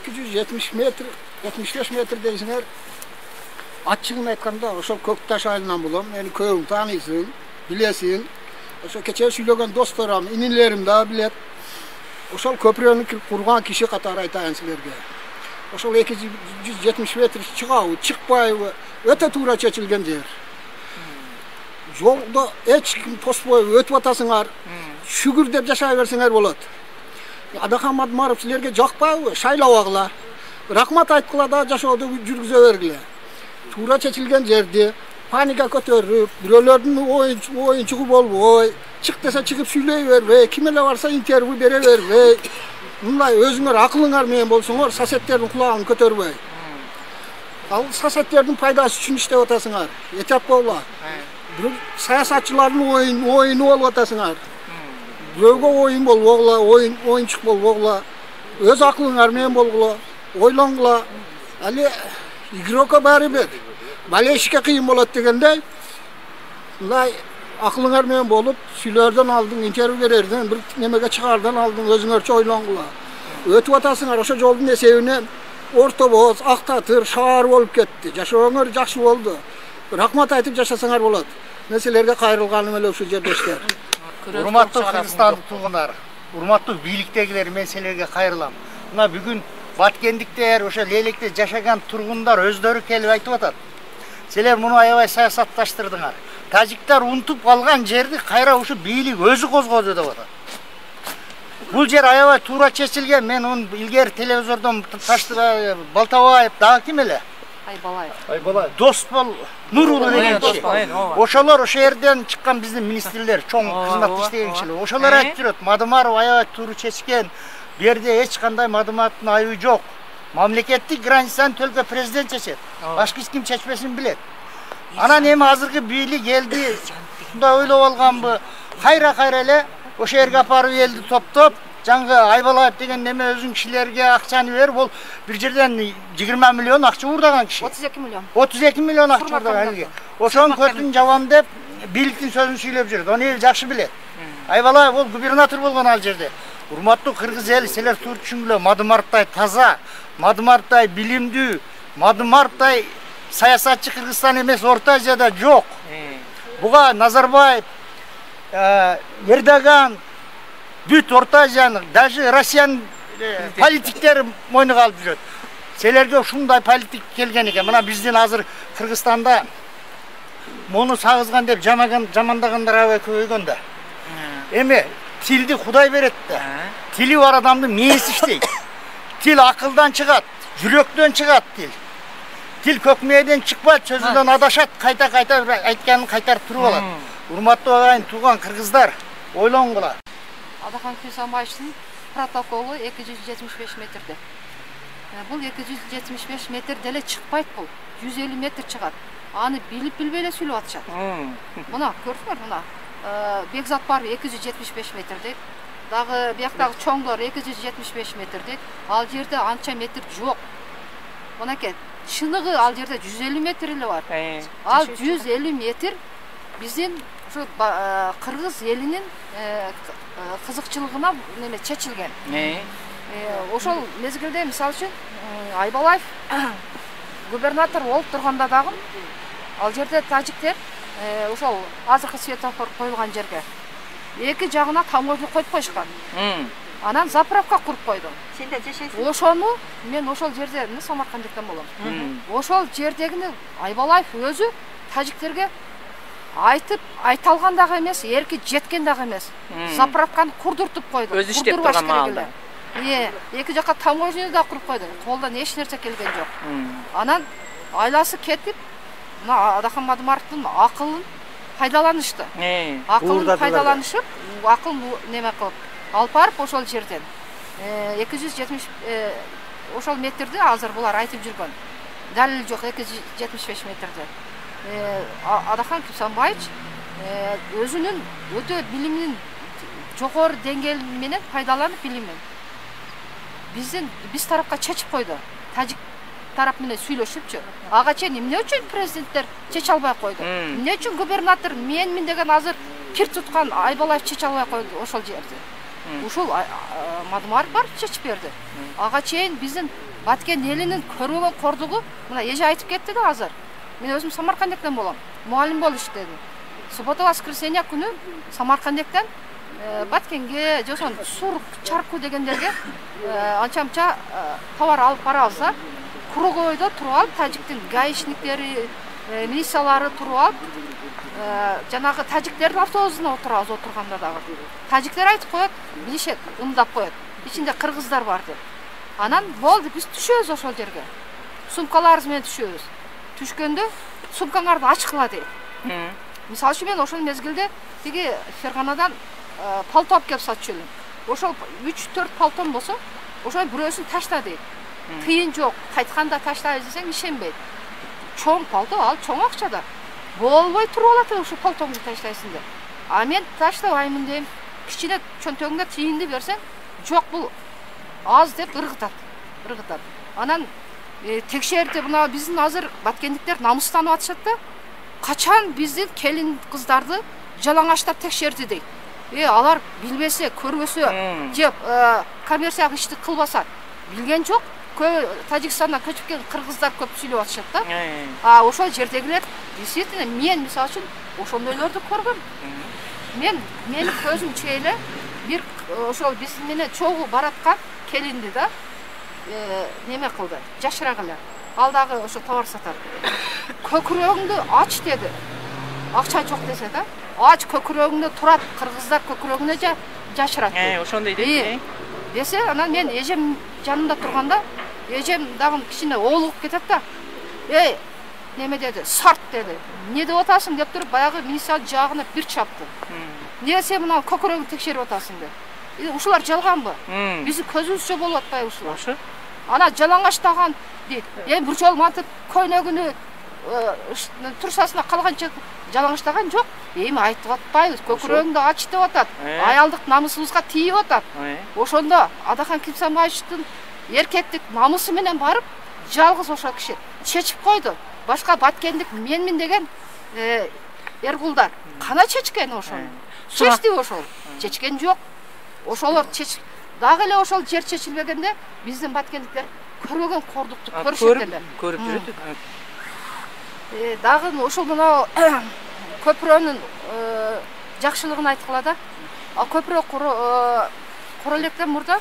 270 metr, 75 metr deysiňer. Açıgını aytkanda oşol Köktaş ayından bulam. Meni köyüm tanıysın, bilesin. Oşol keçe süýlegen dostlaram, inilerim da bilet. Oşol köprüni kurgan kişi katary aýtaýyn sizlerge. Oşol 270 metr çıgaw, çıkpaýy, öte tuğra çeçilgen yer. Yolda hiç kim posboy ötüp atasyňar. Şükür dep yaşay berseňer bolat. Adakan Madmarov sizlerge jakpaýy, şaýlabaglar. Rahmat aýtkylar da yaşawdy jürgize berdiler. Tuğra çeçilgen yerde panika kötörüp, birölerden oyunçuğu bolboy, çık dese çıkıp süýleýber, kimele varsa interview bereber. Bunday özüňer aklyňar menen bolsaňar, sasetlerden kulagyny kötörбөй. Al sasetlerden paydasy üçin işlep atasyňar. Etap bolma. Bir sayasatçıların oyunu bolup atasyňar. Biröwge oyun bolbogla, oyunçuk bolbogla, öz aklyňar menen bolgula, oýlangla. Ali igroka baribir. Baleşike kıyım bolat degende, bunday aklyňar menen bolup, süýlerden aldyň, interview bererdin, bir nemege çıkardan aldyň, özüňerçe oýlangla. Ötüp atasyňar, oşo joldun esebine ortoboz, aktatır, şahar bolup ketdi. Yaşawaňar jakşy boldu. Rahmat aýtyp yaşasaňar bolat. Meselelerge kayrylganym ele şu жерdeşler. Urmatly Kyrgyzstandlyk tuğunlar, urmatly bilikdegiler meselelerge kayrılam. Muna bugün Batkendikler, oşa Lelekte yaşagan turgunlar özleri kelip aýtyp atat. Seler muну aябай sayasattaştırdyňar. Tajikler unutup kalgan жерди kayra uşu bilik özü kozgody dep atat. Bul jer aябай tuğra çeçilgen, men onu ilgeri televizordan taştıra Baltabаев, daha kim ele? Aybalayev. Dostbol Nurulu degen kişi. Oşalar oşa yerden çıkkan bizdin ministrler, çoğun hizmet işleyen kişiler. Oşalar aýtýar, Madımarov aябай tuğra çeçken, bir yerde hiç kanday Madımarov'un ayığı yok. Mamleketlik granitsan tölge prezident çeçer. Başka hiç kim çeçmesin bilet. Ana nemi hazırkı biri geldi, şunda öyle olgan bu. Hayra ele, o şehirge aparıp geldi top. Jangy Aybalayev degen neme özün kişilerge akçany berip, bol bir yerden 20 milyon akça urdagan kişi. 32 milyon. 32 milyon akça urdagan kişi. Oşoň kötün jawam dep biliktin sözün süýlep жүрdi. Onu el jakşy bilet. Aybalayev ol gubernator bolgan al jerde. Urmatly Kırgız eli, seler turup düşüngüle, Madımarovday taza, Madımarovday bilimdүү, Madımarovday sayasatçı Kırgızstan emes, Orta Aziýada jok. Buga Nazarbayev, Erdogan, büt Orta Aziýanyň, даже Rossiýanyň politikleri moýnuga alyp jürет. Selerge şunday politik kelgen eken. Mına bizdin hazır Kırgızstanda monu sagızgan dep jamandaganlar aябай köpöýgen da. Emi tildi Huday beretdi. Tili var adamdın miyesi işteydi. Til akıldan çıkat, yürekten çıkat til. Til kökmeyeden çıkpat, sözünden adaşat, kayta aytkanını kaytarıp turup alat. Urmatly agayyn tuğan Kırgızlar, oýlangılar. Adakan Küsanbaýyçyň protokolu 275 metrde. Bul 275 metr dele çıkpayt bul. 150 metr çıkat. Anı bilip bilbele süýlep atışat. Muna görüpsüňer muna. Bekzat bar 275 metrde. Dağı biyaktagı çoňlar 275 metrde. Al jerde ança metr jok. Monake çыныğı al jerde 150 metr ele var. Al 150 metr bizdin şu Kırgız elinin kızıkçılıgına neme çeçilgen. Oşol mezgilde misal üçün Aybalayev gubernator bolup turganda dagы al jerde tajikler oşol azırkı sветофор koyulgan жерге эки жагына tamoylu koyup koyuşkan. Anan заправка kurup koydu. Sen de yaşaysın. Oşonu men oşol jerde Samarkanddan bolam. Oşol jerdegini Aybalayev özü tajiklerge aytıp aytalgan dagы emes, erki jetken dagы emes. Zapravkаны kurdurtup koydu. Öz işlep turgan malda. Eki jaka tamoylu da kurup koydu. Koldan eç nerse kelgen jok. Anan aylası ketip Adakan Madımarovдун akılın faydalanıştı. Akılın faydalanışıp, akıl neme kılıp alıp barıp oşol жерден 270 oşol metrde hazır bular aytıp жүрgөн. Dalil jok 275 metrde. Adakan Küsanbaýyç özünün öte biliminin jogorı dengeli menen faydalanyp bilimin. Biz tarapka çeçip koydu. Tajik tarap menen süйлөшүпчү. Ага чейин эмне үчүн президенттер чече албай койду? Эмне үчүн губернатор мен деген азыр пир туткан Aybalayev чече албай койду ошол жерде? ушул Мадмаров барып чечип берди. Ага чейин биздин Баткен элинин көрбөгөн кордугу мына эже айтып кетти да азыр. Мен өзүм Самаркандектен болом. Муалим болуш деди. Суббота воскресенье күнү Самаркандектен Баткенге, жосон Сур, Чарку дегендерге анча-мынча товар алып бара алса, Кругойдо туруп алып, тажиктин гаишниктери, милициялары туруп алып, жанагы тажиктердин автобусуна отурганда дагы. Тажиктер айтып коет, билишет, ымдап коет. Ичинде кыргыздар бар деп. Анан болду, биз түшөбүз ошол жерге. Сумкаларыбыз менен түшөбүз. Түшкөндө сумкаңарды ачкыла дейт. Мисалы үчүн мен ошол мезгилде тиги ферганадан палто алып келип сатчу элем. Ошол 3-4 палтом болсо, ошол бирөөсүн ташта дейт. Кыйын жок, кайтканда таштайбыз десең ишенбейт. Чоң палто ал, чоң акчада. Болбой туруп алат ошо палтоңду таштайсың деп. А мен таштабаймын дейм. Кичине чөнтөгүңө тийинди берсең, жок бул аз деп ыргытат. Анан текшерди, мына биздин азыр баткендиктер намыстанып атышат да. Качан биздин келин кыздарды жалаңаштап текшерди дейт. Алар билбесе, көрбөсө, деп коммерциялык ишти кылбаса, билген жок. Тажикстандан көчүп келген кыргыздар көп сүйлөп атышат да. Ошол жердегилер действительно мен мисалы үчүн ошондойлорду көргөм. Менин көзүмчө эле бир ошол биз менен чогуу бараткан келинди да неме кылды, жашырак эле. Ал дагы ошо товар сатар. Көкүрөгүңдү ач деди. Акча жок десе да. Ач көкүрөгүңдү турат, кыргыздар көкүрөгүнө жашырат. Ошондой дейт. Десе, анан мен эжем жанымда турганда, эжем дагы кичине оолугуп кетет да. Неме деди, сарт деди. Не деп атасың деп туруп, баягы милиция жагына бир чапты. Эмне сен мына көкүрөгүн текшерип атасың деп. Ушулар жалганбы? Биздин көзүбүзчө болуп атпайбы ушулар? Ана жалаңаштаган дейт. Бир жол мантип көйнөгүнү турсасына калганча жалаңаштаган жок. Айтып атпайбыз, көкүрөгүңдү ач деп атат. Аялдык намысыбызга тийип атат. Ошондо Адахан Кимсанбаевичтин эркектик намысы менен барып, жалгыз ошол киши чечип койду. Башка баткендик менмин деген эргулдар кана чечкен ошону. Чечти ошол. Чечкен жок. Ошолор чечип дагы эле ошол жер чечилбегенде биздин баткендиктер көрбөгөн кордукту көрүшөт эле. Көрүп жүрөт. Дагы ошол мына көпүрөнүн жакшылыгын айткыла да. Көпүрө кура электен мурда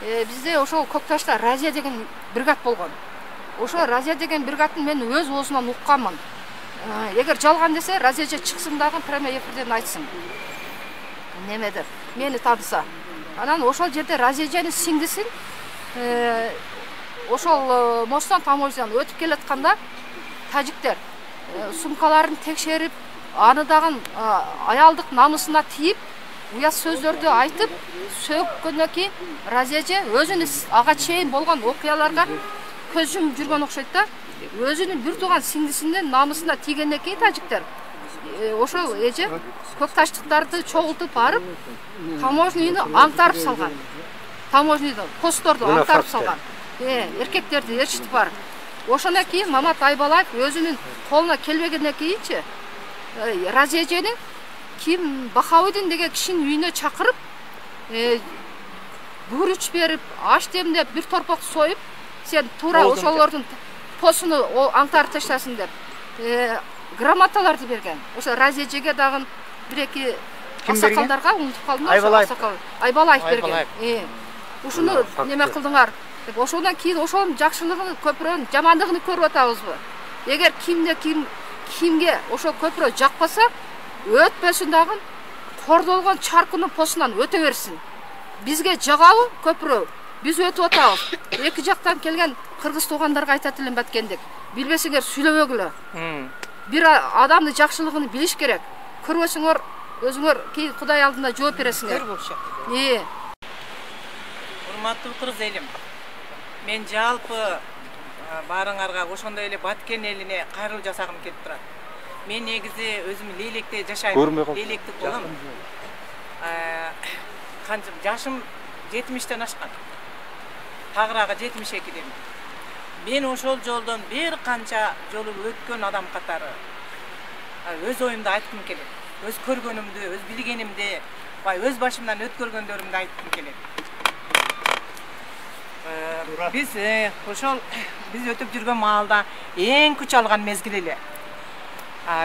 бизде ошол Көкташта Разия деген бригад болгон. Ошо Разия деген бригадын мен өз оозунан укканмын. Эгер жалган десе, Разияже чыксын дагы прямо эфирден айтсын. Неме деп, мени таныса. Анан ошол жерде Разияженин сиңдисин ошол мосттон таможнядан өтүп келатканда тажиктер сумкаларын текшерип, аны дагы аялдык намысына тийип, уят сөздөрдү айтып, сөккөндөн кийин Разияже өзүнүн ага чейин болгон окуяларга көз жумуп жүргөн окшойт да. Өзүнүн бир тууган сиңдисинин намысына тийгенден кийин тажиктер ошол эже көкташтыктарды чогултуп барып, таможняны аңтарып салган. Таможняны, постторду аңтарып салган. Эркектерди ээрчитип барып. Ошондон кийин Мамат Айбалаев өзүнүн колуна келбегенден кийинчи Разияженин Ким Бахауидин деген кишинин үйүнө чакырып, бүрүч берип, аш демдеп, бир торпок союп, сен туура ошолордун посуну аңтарып таштасын деп грамоталарды берген. Ошо Разияжеге дагы бир-эки аксакалдарга унутуп калдым. Айбалаев берген. Ушуну неме кылдыңар деп. Ошондон кийин ошонун жакшылыгын, көпүрөнүн жамандыгын көрүп атабызбы? Эгер кимге ошо көпүрө жакпаса, өтпөсүн дагы кордолгон чаркунун посунан өтө берсин. Бизге жагабы көпүрө, биз өтүп атабыз. Эки жактан келген кыргыз туугандарга айтат элем баткендик. Билбесеңер сүйлөбөгүлө. Бир адамдын жакшылыгын билиш керек. Көрбөсөңөр өзүңөр кийин Кудай алдында жооп бересиңер. Урматтуу кыргыз элим, мен жалпы баарыңарга ошондой эле Баткен элине кайрылуу жасагым келип турат. Мен негизи өзүм Лейлекте жашайм. Лейлектик болом. Жашым 70тен ашкан. Тагыраагы 72демин. Мен ошол жолдон бир канча жолу өткөн адам катары өз оюмду айткым келет. өз көргөнүмдү, өз билгенимди, өз башымдан өткөргөндөрүмдү айткым келет. Биз ошол биз өтүп жүргөн маалда эң күч алган мезгил эле.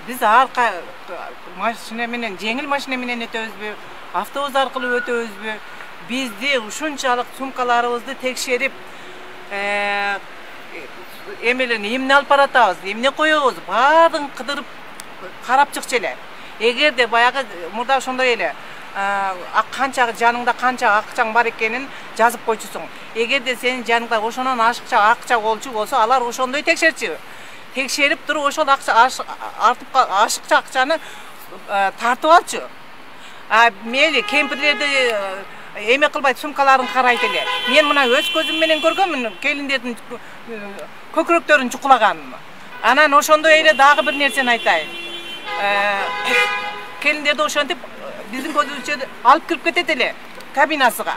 Биз арка машина менен, жеңил машина менен өтөбүзбү, автобус аркылуу өтөбүзбү? Бизди ушунчалык сумкаларыбызды текшерип, эмелерни эмне алып баратабыз, эмне коебуз, баардыгын кыдырып карап чыкчу эле. Эгерде баягы мурда ошондой эле канча жаныңда канча акчаң бар экенин жазып койчусуң. Эгерде сенин жаныңда ошонон акча болчу болсо, алар ошондой текшерчү. Текшерип туруп ошол ашыкча акчаны тартып алчу. Мейли кемпирлерди эме кылбайт, сумкаларын карайт эле. Мен мына өз көзүм менен көргөнмүн, келиндердин көкүрөктөрүн чукулаганын. Анан ошондой эле дагы бир нерсени айтайын. Келиндерди ошентип биздин көзүбүзчө алып кирип кетет эле кабинасыга.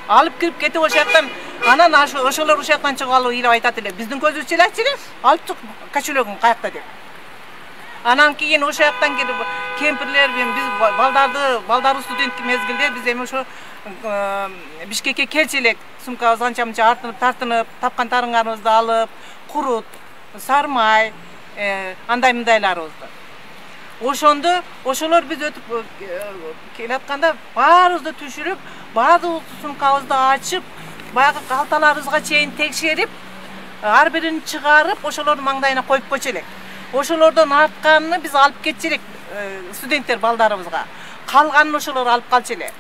Алып кирип кетип ошояктан, анан ошолор ошояктан чыгып илеп айтат эле. Биздин көзүбүзчө эле айтчы эле, алып чык кошелегиң каякта деп. Анан кийин ошояктан келип кемпирлер, биз балдарды студенттик мезгилде биз эми ошо Бишкекке келчү элек, сумкабыз анча-мынча тартынып, тапкан тарыңарыбызды алып, курут, сармай, андай-мындайларыбызды. Ошондо ошолор биз өтүп келатканда баарыбызды түшүрүп, баардык сумкабызды ачып, баягы калталарыбызга чейин текшерип, ар бирин чыгарып, ошолордун маңдайына коюп койчу элек. Ошолордон артканын биз алып кетчү элек студенттер балдарыбызга. Калганын ошолор алып калчу эле.